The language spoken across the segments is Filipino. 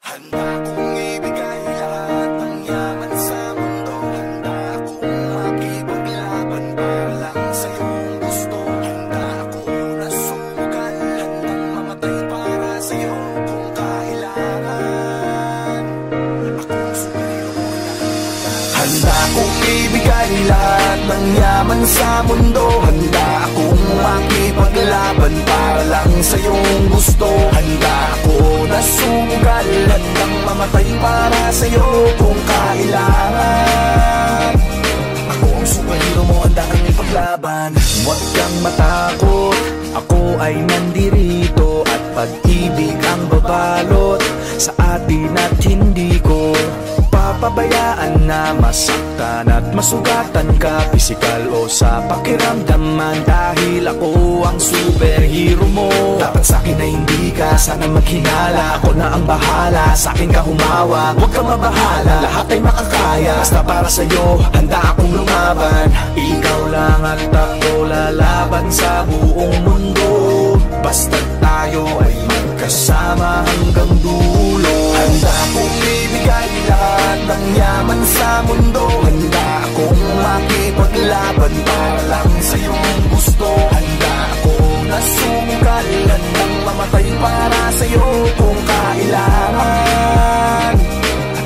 Handa kong ibigay lahat ng yaman sa mundo. Handa akong makipaglaban para lang sa iyong gusto. Handa ako na sumugal, handang mamatay para sa iyo kung kailangan. Akong superhero na handa kong ibigay lahat ng yaman sa mundo. Handa akong makipaglaban para lang sa iyong gusto. Handa ako na sumugal, handang mamatay para sa iyo kung kailangan. Ako ang superhero mo, handa kang ipaglaban. Huwag kang matakot, ako ay nandirito. At pag-ibig ang babalot sa atin at hindi ko papabayaan na masaktan at masugatan ka, pisikal o sa pakiramdaman. Dahil ako ang superhero mo, dapat sa'kin na hindi ka sana maghinala. Ako na ang bahala, sa'kin ka humawak, huwag kang mabahala, lahat ay makakaya. Basta para sa'yo, handa akong lumaban. Ikaw lang at ako lalaban sa buong mundo. Basta tayo ay magkasama hanggang dulo. Handa akong ibigay lahat ng yaman sa mundo. Handa akong makipaglaban para lang sa iyong gusto. Handa ako na sumugal, handang mamatay para sa iyo kung kailangan.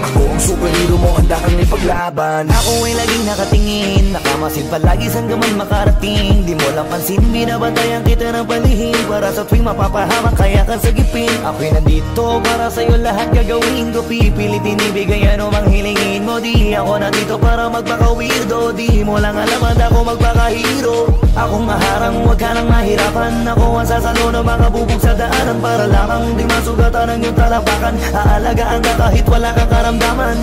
Ako ang superhero mo, handa kang ipaglaban. Ako ay laging nakatingin, nakamasid palagi saan ka man makarating. Di mo lang pansin, binabantayan kita ng palihim. Para sa tuwing mapapahamak, kaya kang sagipin. Ako'y nandito para sa'yo, lahat gagawin ko. Pipilitin ibigay ano mang hilingin mo. Di ako nandito para magpaka-weirdo. Di mo lang alam, handa ako magpaka-hero. Akong maharang, huwag ka nang mahirapan. Ako ang sasalo ng mga bubog sa daanan. Para lamang di masugatan ang iyong talapakan. Aalagaan ka kahit wala kang karamdaman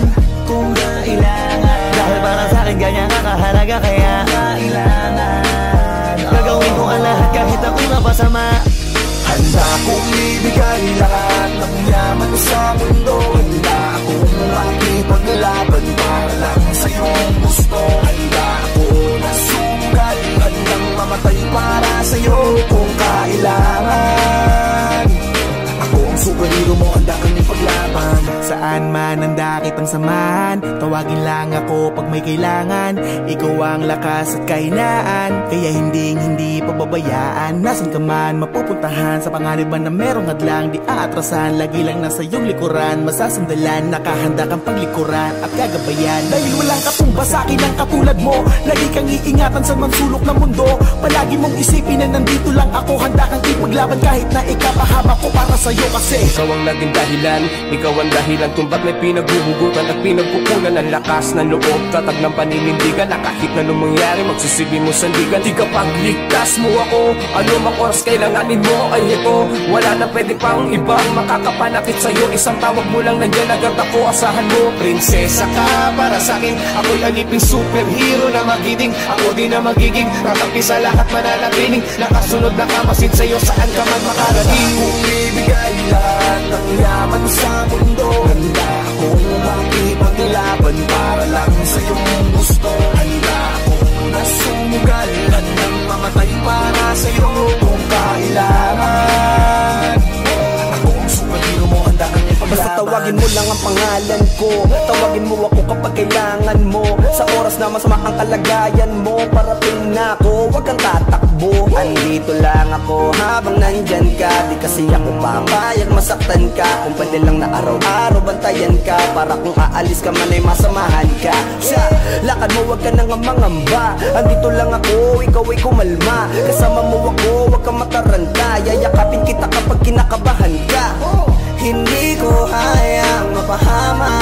kung kailangan. Dahil para sa'kin ganyan ka kahalaga, kaya kailangan gagawin ko ang lahat kahit ako'y mapasama. Handa kong ibigay lahat ng yaman sa mundo. Handa akong makipaglaban para lang sa iyong gusto. Handa ako na sumugal, handang mamatay para sa iyo kung kailangan. Ako ang superhero mo, handa kang ipaglaban. Saan man handa kitang samahan, tawagin lang ako pag may kailangan. Ikaw ang lakas at kahinaan, kaya hindi pababayaan. Nasaan ka man mapupuntahan, sa panganiban na merong hadlang di aatrasan. Lagi lang nasa iyong likuran, masasandalan, nakahanda kang paglikuran at gagabayan. Dahil walang katumba sa akin ang katulad mo, lagi kang iingatan sa mansulok ng mundo. Palagi mong isipin na nandito lang ako, handa kang ipaglaban kahit na ikapahama ko para sa'yo. Kasi ikaw ang naging dahilan, ikaw ang dahilan kung ba't may pinaghuhugutan at pinagpupunan ng lakas ng loob, tatag ng paninindigan, na kahit na nung mangyari magsisilbi mo sandigan. Di ka pagligtas mo ako, ano mang oras kailanganin mo ay ito. Wala na pwede pang ibang makakapanakit sa'yo, isang tawag mo lang nandiyan agad ako, asahan mo. Prinsesa ka para sa'kin, ako'y aliping superhero na magiting. Ako din na magiging kakampi sa lahat, mananatiling nakasunod na kamasid sa'yo saan ka man makarating. Kung ibigay lahat ng yaman sa mundo, handa akong makipaglaban para lang sa iyong gusto. Handa akong na sumugal, handang mamatay para sa iyo kung kailangan. Ako ang superhero mo, handa kang ipaglaban. Basta tawagin mo lang ang pangalan ko, tawagin mo ako kapag kailangan mo. Sa oras na masama ang kalagayan mo, parating na ako, huwag kang tatakbo. Andito lang ako habang nandyan ka, di kasi ako papayag masaktan ka. Kung pwede lang na araw-araw bantayan ka, para kung aalis ka man ay masamahan ka. Sa lakad mo huwag ka nang mangamba, andito lang ako, ikaw ay kumalma. Kasama mo ako, huwag kang mataranta, yayakapin kita kapag kinakabahan ka. Hindi ko hayang mapahama